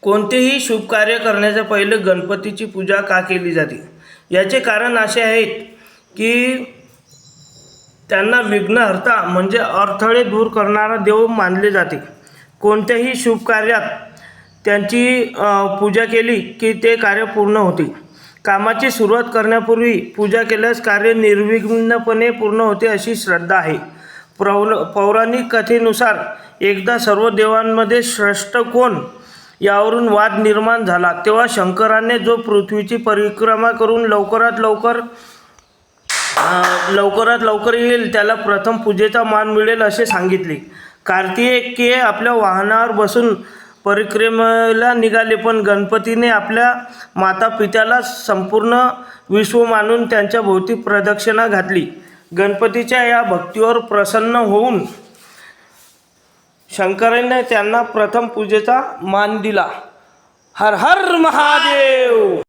कोणतेही शुभ कार्य करण्याच्या पहिले गणपतीची पूजा का केली जाते? याचे कारण असे आहेत की त्यांना विघ्नहर्ता म्हणजे अडथळे दूर करणारा देव मानले जाते. कोणत्याही शुभ कार्यात त्यांची पूजा केली की ते कार्य पूर्ण होते. कामाची सुरुवात करण्यापूर्वी पूजा केल्यास कार्य निर्विघ्नपणे पूर्ण होते अशी श्रद्धा आहे. पौराणिक कथेनुसार एकदा सर्व देवांमध्ये श्रेष्ठ कोण यावरून वाद निर्माण झाला. तेव्हा शंकराने जो पृथ्वीची परिक्रमा करून लवकरात लवकर येईल त्याला प्रथम पूजेचा मान मिळेल असे सांगितले. कार्तिकेय आपल्या वाहनावर बसून परिक्रमेला निघाले, पण गणपतीने आपल्या माता पित्याला संपूर्ण विश्व मानून त्यांच्या भोवती प्रदक्षिणा घातली. गणपतीच्या या भक्तीवर प्रसन्न होऊन शंकराने त्यांना प्रथम पूजेचा मान दिला. हर हर महादेव.